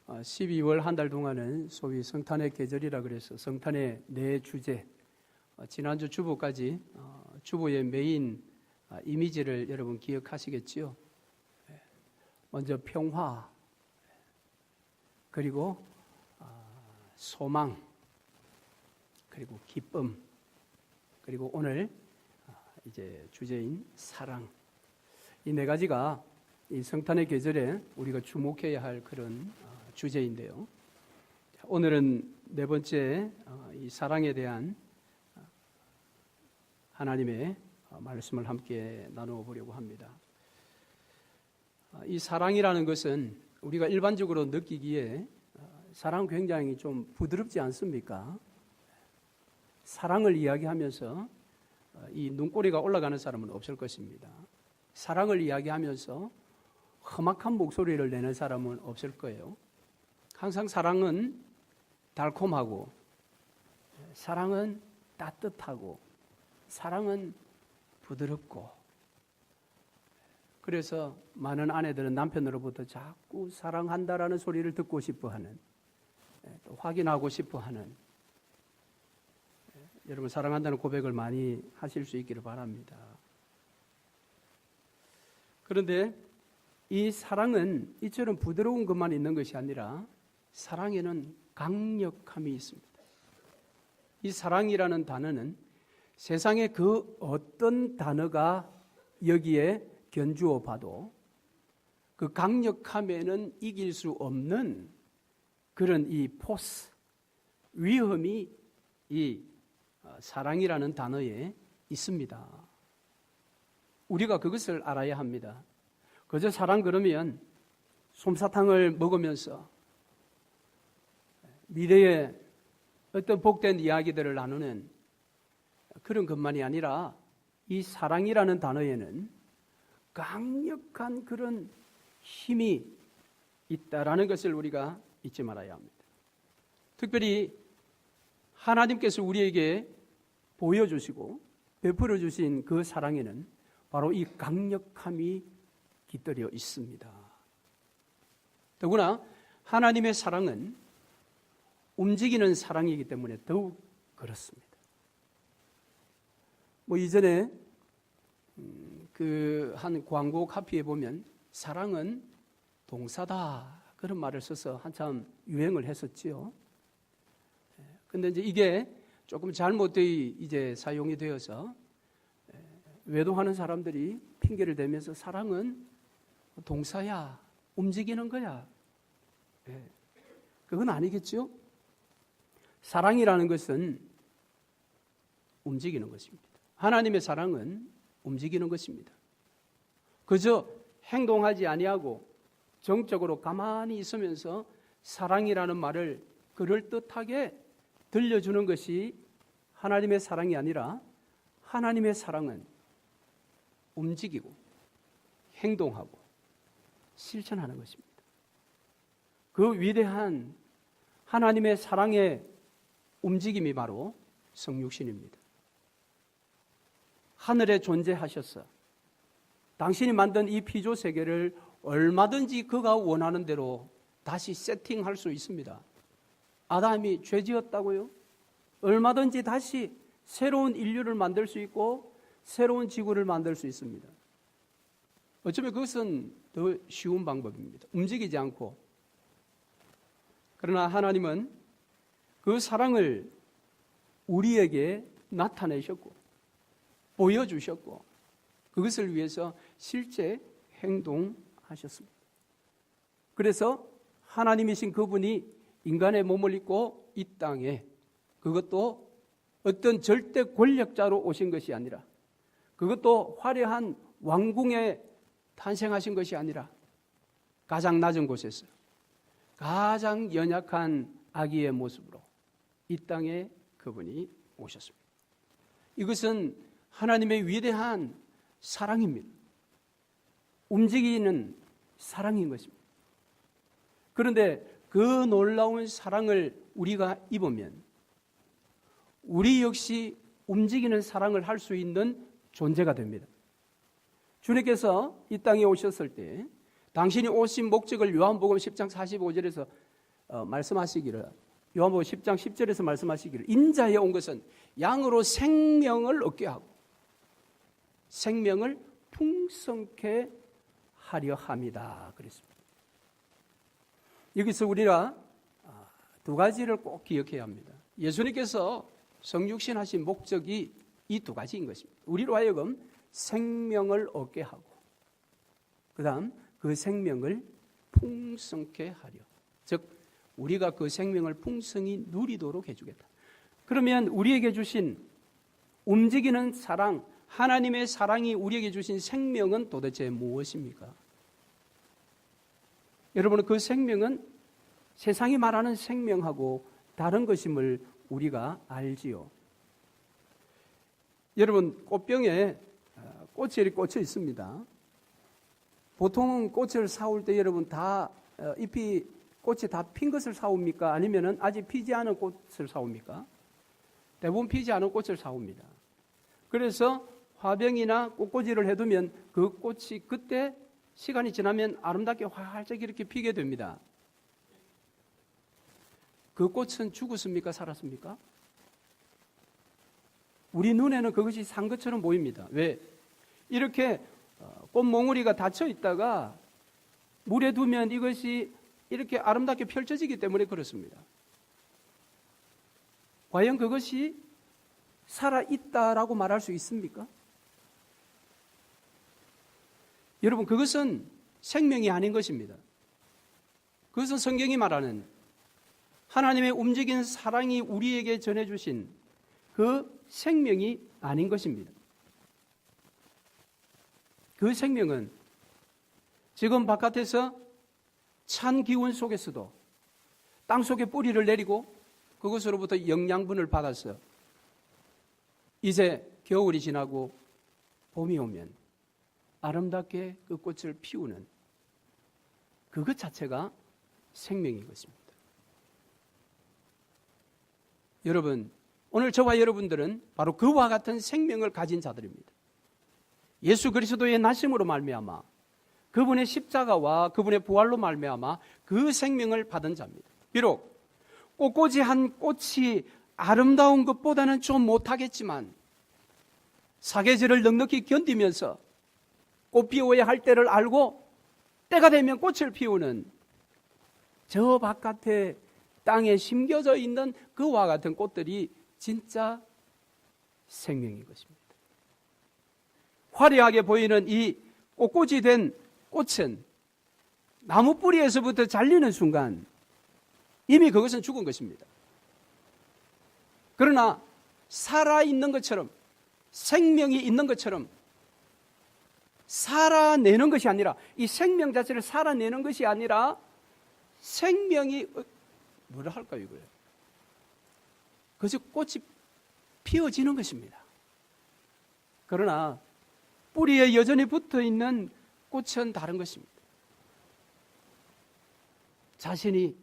12월 한 달 동안은 소위 성탄의 계절이라 그래서 성탄의 네 주제, 지난주 주보까지 주보의 메인 이미지를 여러분 기억하시겠지요? 먼저 평화, 그리고 소망, 그리고 기쁨, 그리고 오늘 이제 주제인 사랑. 이 네 가지가 이 성탄의 계절에 우리가 주목해야 할 그런 주제인데요. 오늘은 네 번째 이 사랑에 대한 하나님의 말씀을 함께 나누어 보려고 합니다. 이 사랑이라는 것은 우리가 일반적으로 느끼기에 사랑 굉장히 좀 부드럽지 않습니까? 사랑을 이야기하면서 이 눈꼬리가 올라가는 사람은 없을 것입니다. 사랑을 이야기하면서 험악한 목소리를 내는 사람은 없을 거예요. 항상 사랑은 달콤하고, 사랑은 따뜻하고, 사랑은 부드럽고, 그래서 많은 아내들은 남편으로부터 자꾸 사랑한다라는 소리를 듣고 싶어하는, 또 확인하고 싶어하는, 여러분 사랑한다는 고백을 많이 하실 수 있기를 바랍니다. 그런데 이 사랑은 이처럼 부드러운 것만 있는 것이 아니라 사랑에는 강력함이 있습니다. 이 사랑이라는 단어는 세상의 그 어떤 단어가 여기에 견주어 봐도 그 강력함에는 이길 수 없는 그런 이 포스, 위험이 이 사랑이라는 단어에 있습니다. 우리가 그것을 알아야 합니다. 그저 사랑 그러면 솜사탕을 먹으면서 미래의 어떤 복된 이야기들을 나누는 그런 것만이 아니라 이 사랑이라는 단어에는 강력한 그런 힘이 있다라는 것을 우리가 잊지 말아야 합니다. 특별히 하나님께서 우리에게 보여주시고 베풀어 주신 그 사랑에는 바로 이 강력함이 깃들여 있습니다. 더구나 하나님의 사랑은 움직이는 사랑이기 때문에 더욱 그렇습니다. 이전에 그 한 광고 카피에 보면 사랑은 동사다 그런 말을 써서 한참 유행을 했었지요. 근데 이제 이게 조금 잘못되이 이제 사용이 되어서 외도하는 사람들이 핑계를 대면서 사랑은 동사야, 움직이는 거야. 그건 아니겠죠? 사랑이라는 것은 움직이는 것입니다. 하나님의 사랑은 움직이는 것입니다. 그저 행동하지 아니하고 정적으로 가만히 있으면서 사랑이라는 말을 그럴듯하게 들려주는 것이 하나님의 사랑이 아니라 하나님의 사랑은 움직이고 행동하고 실천하는 것입니다. 그 위대한 하나님의 사랑의 움직임이 바로 성육신입니다. 하늘에 존재하셔서 당신이 만든 이 피조 세계를 얼마든지 그가 원하는 대로 다시 세팅할 수 있습니다. 아담이 죄 지었다고요? 얼마든지 다시 새로운 인류를 만들 수 있고 새로운 지구를 만들 수 있습니다. 어쩌면 그것은 더 쉬운 방법입니다. 움직이지 않고. 그러나 하나님은 그 사랑을 우리에게 나타내셨고 보여주셨고 그것을 위해서 실제 행동하셨습니다. 그래서 하나님이신 그분이 인간의 몸을 입고 이 땅에, 그것도 어떤 절대 권력자로 오신 것이 아니라, 그것도 화려한 왕궁에 탄생하신 것이 아니라 가장 낮은 곳에서 가장 연약한 아기의 모습으로 이 땅에 그분이 오셨습니다. 이것은 하나님의 위대한 사랑입니다. 움직이는 사랑인 것입니다. 그런데 그 놀라운 사랑을 우리가 입으면 우리 역시 움직이는 사랑을 할 수 있는 존재가 됩니다. 주님께서 이 땅에 오셨을 때 당신이 오신 목적을 요한복음 10장 45절에서 말씀하시기를, 요한복음 10장 10절에서 말씀하시기를, 인자에 온 것은 양으로 생명을 얻게 하고 생명을 풍성케 하려 함이다 그랬습니다. 여기서 우리가 두 가지를 꼭 기억해야 합니다. 예수님께서 성육신 하신 목적이 이 두 가지인 것입니다. 우리로 하여금 생명을 얻게 하고, 그 다음 그 생명을 풍성케 하려, 즉 우리가 그 생명을 풍성히 누리도록 해주겠다. 그러면 우리에게 주신 움직이는 사랑, 하나님의 사랑이 우리에게 주신 생명은 도대체 무엇입니까? 여러분, 그 생명은 세상이 말하는 생명하고 다른 것임을 우리가 알지요. 여러분, 꽃병에 꽃이 이렇게 꽂혀 있습니다. 보통은 꽃을 사올 때 여러분 다 꽃이 다 핀 것을 사옵니까? 아니면 아직 피지 않은 꽃을 사옵니까? 대부분 피지 않은 꽃을 사옵니다. 그래서 화병이나 꽃꽂이를 해두면 그 꽃이 그때 시간이 지나면 아름답게 활짝 이렇게 피게 됩니다. 그 꽃은 죽었습니까? 살았습니까? 우리 눈에는 그것이 산 것처럼 보입니다. 왜? 이렇게 꽃몽우리가 닫혀 있다가 물에 두면 이것이 이렇게 아름답게 펼쳐지기 때문에 그렇습니다. 과연 그것이 살아있다라고 말할 수 있습니까? 여러분, 그것은 생명이 아닌 것입니다. 그것은 성경이 말하는 하나님의 움직이는 사랑이 우리에게 전해주신 그 생명이 아닌 것입니다. 그 생명은 지금 바깥에서 찬 기운 속에서도 땅 속에 뿌리를 내리고 그것으로부터 영양분을 받아서 이제 겨울이 지나고 봄이 오면 아름답게 그 꽃을 피우는 그것 자체가 생명인 것입니다. 여러분, 오늘 저와 여러분들은 바로 그와 같은 생명을 가진 자들입니다. 예수 그리스도의 나심으로 말미암아 그분의 십자가와 그분의 부활로 말미암아 그 생명을 받은 자입니다. 비록 꼿꼿이한 꽃이 아름다운 것보다는 좀 못하겠지만 사계절을 넉넉히 견디면서 꽃 피워야 할 때를 알고 때가 되면 꽃을 피우는 저 바깥에 땅에 심겨져 있는 그와 같은 꽃들이 진짜 생명인 것입니다. 화려하게 보이는 이 꼿꼿이 된 꽃은 나무 뿌리에서부터 잘리는 순간 이미 그것은 죽은 것입니다. 그러나 살아있는 것처럼, 생명이 있는 것처럼 살아내는 것이 아니라, 이 생명 자체를 살아내는 것이 아니라 생명이 뭐라 할까요, 이거예요? 그래서 꽃이 피어지는 것입니다. 그러나 뿌리에 여전히 붙어 있는 꽃은 다른 것입니다. 자신이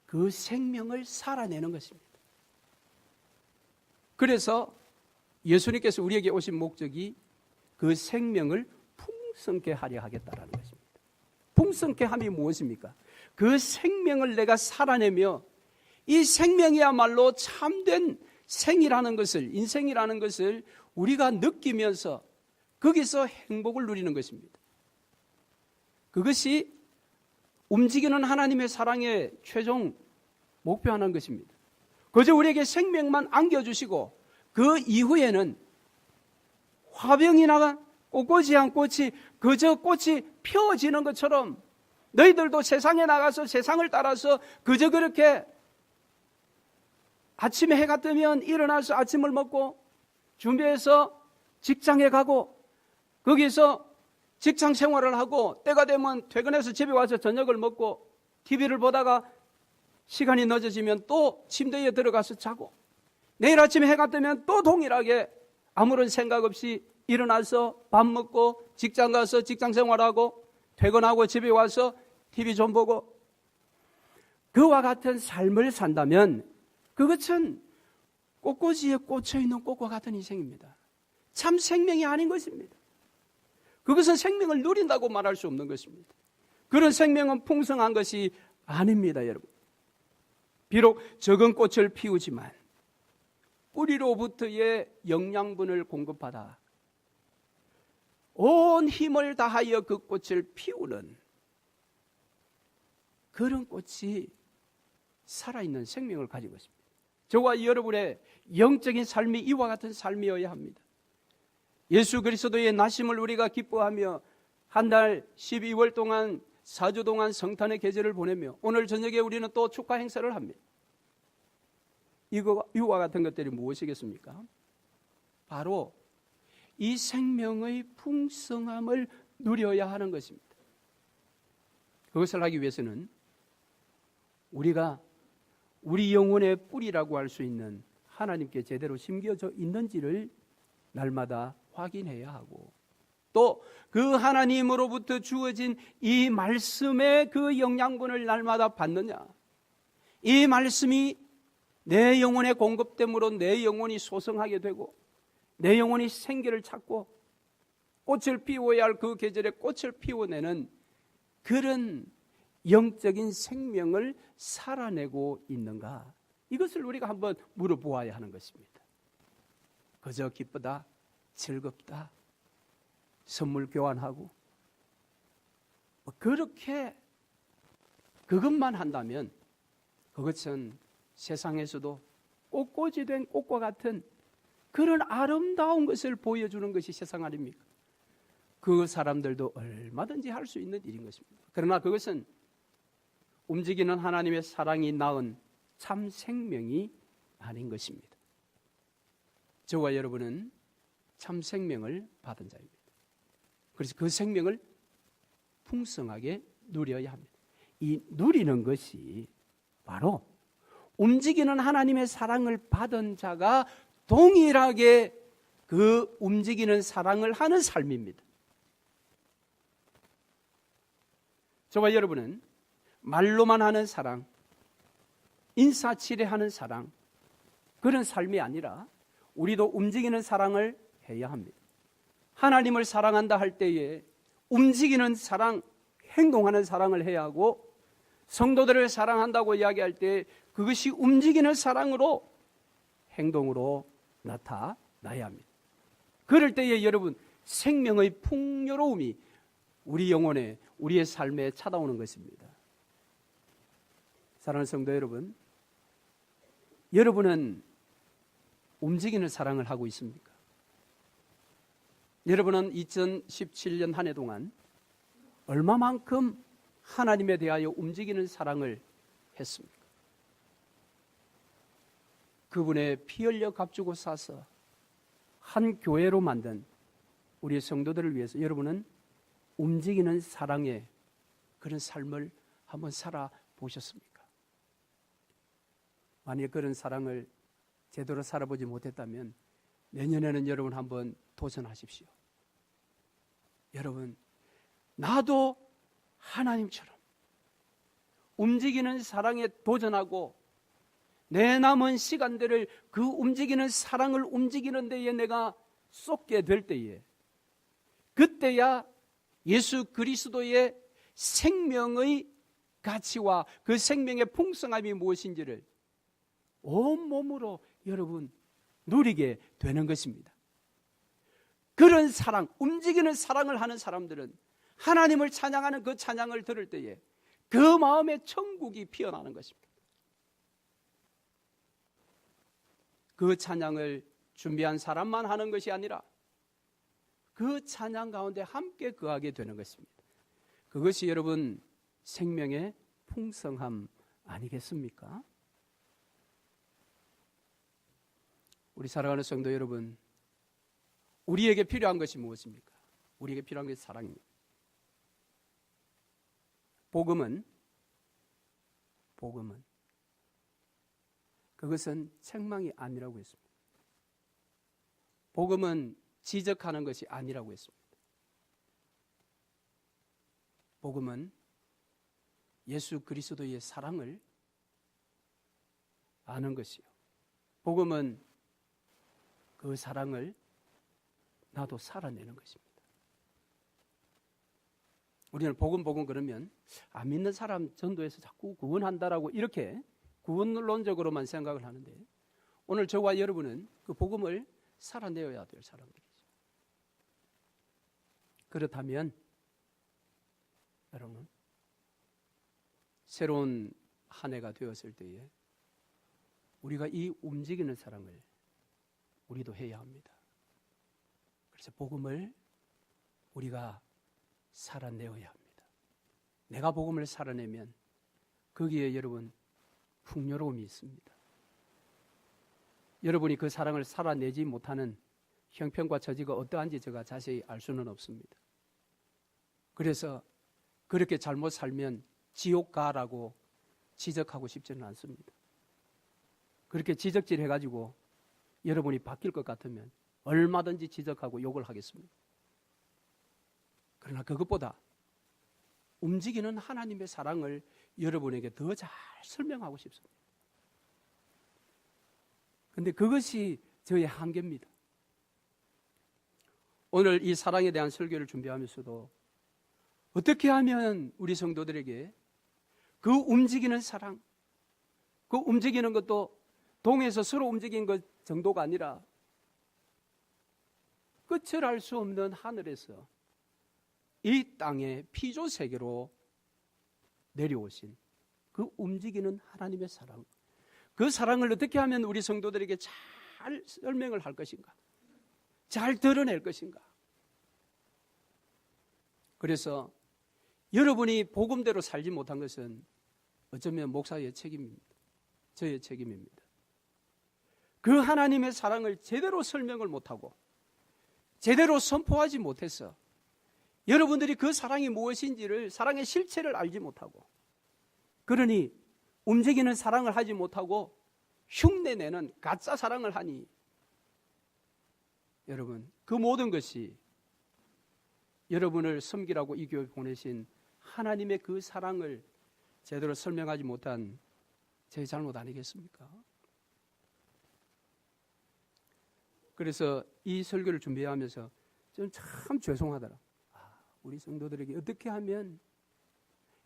그 생명을 살아내는 것입니다. 그래서 예수님께서 우리에게 오신 목적이 그 생명을 풍성케 하려 하겠다라는 것입니다. 풍성케 함이 무엇입니까? 그 생명을 내가 살아내며 이 생명이야말로 참된 생이라는 것을, 인생이라는 것을 우리가 느끼면서 거기서 행복을 누리는 것입니다. 그것이 움직이는 하나님의 사랑의 최종 목표하는 것입니다. 그저 우리에게 생명만 안겨주시고 그 이후에는 화병이나 꼿꼿이한 꽃이 그저 꽃이 피어지는 것처럼 너희들도 세상에 나가서 세상을 따라서 그저 그렇게 아침에 해가 뜨면 일어나서 아침을 먹고 준비해서 직장에 가고 거기서 직장 생활을 하고 때가 되면 퇴근해서 집에 와서 저녁을 먹고 TV를 보다가 시간이 늦어지면 또 침대에 들어가서 자고 내일 아침에 해가 뜨면 또 동일하게 아무런 생각 없이 일어나서 밥 먹고 직장 가서 직장 생활하고 퇴근하고 집에 와서 TV 좀 보고 그와 같은 삶을 산다면 그것은 꼿꼿이에 꽂혀있는 꽃과 같은 인생입니다. 참 생명이 아닌 것입니다. 그것은 생명을 누린다고 말할 수 없는 것입니다. 그런 생명은 풍성한 것이 아닙니다, 여러분. 비록 적은 꽃을 피우지만 뿌리로부터의 영양분을 공급받아 온 힘을 다하여 그 꽃을 피우는 그런 꽃이 살아있는 생명을 가지고 있습니다. 저와 여러분의 영적인 삶이 이와 같은 삶이어야 합니다. 예수 그리스도의 나심을 우리가 기뻐하며 한 달 12월 동안 4주 동안 성탄의 계절을 보내며 오늘 저녁에 우리는 또 축하 행사를 합니다. 이와 같은 것들이 무엇이겠습니까? 바로 이 생명의 풍성함을 누려야 하는 것입니다. 그것을 하기 위해서는 우리가 우리 영혼의 뿌리라고 할 수 있는 하나님께 제대로 심겨져 있는지를 날마다 확인해야 하고 또 그 하나님으로부터 주어진 이 말씀의 그 영양분을 날마다 받느냐, 이 말씀이 내 영혼에 공급됨으로 내 영혼이 소성하게 되고 내 영혼이 생기를 찾고 꽃을 피워야 할 그 계절에 꽃을 피워내는 그런 영적인 생명을 살아내고 있는가, 이것을 우리가 한번 물어보아야 하는 것입니다. 그저 기쁘다, 즐겁다, 선물 교환하고 그렇게 그것만 한다면 그것은 세상에서도 꽃꽂이 된 꽃과 같은 그런 아름다운 것을 보여주는 것이 세상 아닙니까? 그 사람들도 얼마든지 할 수 있는 일인 것입니다. 그러나 그것은 움직이는 하나님의 사랑이 낳은 참 생명이 아닌 것입니다. 저와 여러분은 참 생명을 받은 자입니다. 그래서 그 생명을 풍성하게 누려야 합니다. 이 누리는 것이 바로 움직이는 하나님의 사랑을 받은 자가 동일하게 그 움직이는 사랑을 하는 삶입니다. 저와 여러분은 말로만 하는 사랑, 인사치레하는 사랑, 그런 삶이 아니라 우리도 움직이는 사랑을 해야 합니다. 하나님을 사랑한다 할 때에 움직이는 사랑, 행동하는 사랑을 해야 하고 성도들을 사랑한다고 이야기할 때 그것이 움직이는 사랑으로 행동으로 나타나야 합니다. 그럴 때에 여러분 생명의 풍요로움이 우리 영혼에, 우리의 삶에 찾아오는 것입니다. 사랑하는 성도 여러분, 여러분은 움직이는 사랑을 하고 있습니까? 여러분은 2017년 한 해 동안 얼마만큼 하나님에 대하여 움직이는 사랑을 했습니까? 그분의 피 흘려 값주고 싸서 한 교회로 만든 우리 성도들을 위해서 여러분은 움직이는 사랑의 그런 삶을 한번 살아보셨습니까? 만약 그런 사랑을 제대로 살아보지 못했다면 내년에는 여러분 한번 도전하십시오. 여러분, 나도 하나님처럼 움직이는 사랑에 도전하고 내 남은 시간들을 그 움직이는 사랑을 움직이는 데에 내가 쏟게 될 때에 그때야 예수 그리스도의 생명의 가치와 그 생명의 풍성함이 무엇인지를 온몸으로 여러분 누리게 되는 것입니다. 그런 사랑, 움직이는 사랑을 하는 사람들은 하나님을 찬양하는 그 찬양을 들을 때에 그 마음에 천국이 피어나는 것입니다. 그 찬양을 준비한 사람만 하는 것이 아니라 그 찬양 가운데 함께 거하게 되는 것입니다. 그것이 여러분 생명의 풍성함 아니겠습니까? 우리 사랑하는 성도 여러분, 우리에게 필요한 것이 무엇입니까? 우리에게 필요한 것이 사랑입니다. 복음은 그것은 책망이 아니라고 했습니다. 복음은 지적하는 것이 아니라고 했습니다. 복음은 예수 그리스도의 사랑을 아는 것이요. 복음은 그 사랑을 나도 살아내는 것입니다. 우리는 복음 그러면 안 믿는 사람 전도해서 자꾸 구원한다라고 이렇게 구원론적으로만 생각을 하는데 오늘 저와 여러분은 그 복음을 살아내어야 될 사람들이죠. 그렇다면 여러분, 새로운 한 해가 되었을 때에 우리가 이 움직이는 사랑을 우리도 해야 합니다. 그래서 복음을 우리가 살아내어야 합니다. 내가 복음을 살아내면 거기에 여러분 풍요로움이 있습니다. 여러분이 그 사랑을 살아내지 못하는 형편과 처지가 어떠한지 제가 자세히 알 수는 없습니다. 그래서 그렇게 잘못 살면 지옥 가라고 지적하고 싶지는 않습니다. 그렇게 지적질해가지고 여러분이 바뀔 것 같으면 얼마든지 지적하고 욕을 하겠습니다. 그러나 그것보다 움직이는 하나님의 사랑을 여러분에게 더 잘 설명하고 싶습니다. 그런데 그것이 저의 한계입니다. 오늘 이 사랑에 대한 설교를 준비하면서도 어떻게 하면 우리 성도들에게 그 움직이는 사랑, 그 움직이는 것도 동에서 서로 움직이는 것 정도가 아니라 끝을 알 수 없는 하늘에서 이 땅의 피조 세계로 내려오신 그 움직이는 하나님의 사랑, 그 사랑을 어떻게 하면 우리 성도들에게 잘 설명을 할 것인가, 잘 드러낼 것인가. 그래서 여러분이 복음대로 살지 못한 것은 어쩌면 목사의 책임입니다. 저의 책임입니다. 그 하나님의 사랑을 제대로 설명을 못하고 제대로 선포하지 못해서 여러분들이 그 사랑이 무엇인지를, 사랑의 실체를 알지 못하고, 그러니 움직이는 사랑을 하지 못하고 흉내내는 가짜 사랑을 하니 여러분, 그 모든 것이 여러분을 섬기라고 이 교회 보내신 하나님의 그 사랑을 제대로 설명하지 못한 제 잘못 아니겠습니까? 그래서 이 설교를 준비하면서 저는 참 죄송하더라. 우리 성도들에게 어떻게 하면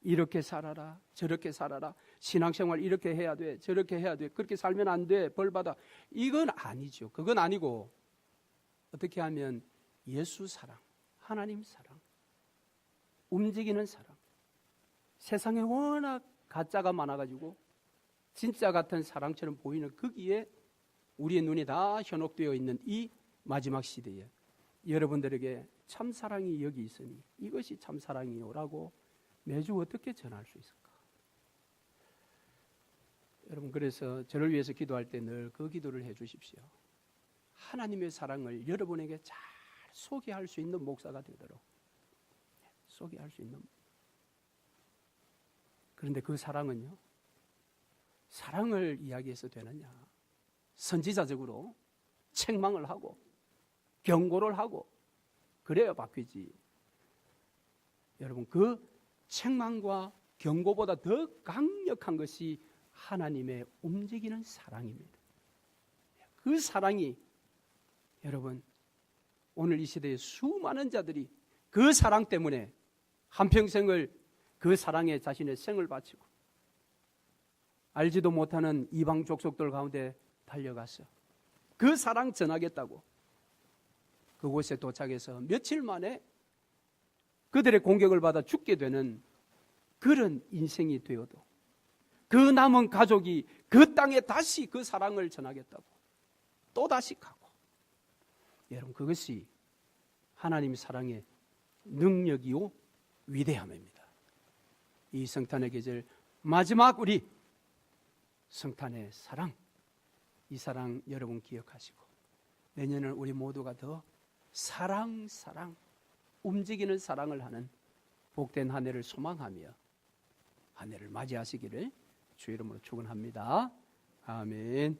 이렇게 살아라, 저렇게 살아라, 신앙생활 이렇게 해야 돼, 저렇게 해야 돼, 그렇게 살면 안 돼, 벌 받아. 이건 아니죠. 그건 아니고 어떻게 하면 예수 사랑, 하나님 사랑, 움직이는 사랑, 세상에 워낙 가짜가 많아가지고 진짜 같은 사랑처럼 보이는 거기에 우리의 눈이 다 현혹되어 있는 이 마지막 시대에 여러분들에게 참사랑이 여기 있으니 이것이 참사랑이요라고 매주 어떻게 전할 수 있을까? 여러분, 그래서 저를 위해서 기도할 때 늘 그 기도를 해 주십시오. 하나님의 사랑을 여러분에게 잘 소개할 수 있는 목사가 되도록 소개할 수 있는. 그런데 그 사랑은요, 사랑을 이야기해서 되느냐? 선지자적으로 책망을 하고 경고를 하고 그래야 바뀌지. 여러분, 그 책망과 경고보다 더 강력한 것이 하나님의 움직이는 사랑입니다. 그 사랑이 여러분, 오늘 이 시대에 수많은 자들이 그 사랑 때문에 한평생을 그 사랑에 자신의 생을 바치고 알지도 못하는 이방 족속들 가운데 달려가서 그 사랑 전하겠다고 그곳에 도착해서 며칠 만에 그들의 공격을 받아 죽게 되는 그런 인생이 되어도 그 남은 가족이 그 땅에 다시 그 사랑을 전하겠다고 또다시 가고, 여러분, 그것이 하나님의 사랑의 능력이요 위대함입니다. 이 성탄의 계절 마지막 우리 성탄의 사랑, 이 사랑 여러분 기억하시고 내년은 우리 모두가 더 사랑 움직이는 사랑을 하는 복된 한 해를 소망하며 한 해를 맞이하시기를 주 이름으로 축원합니다. 아멘.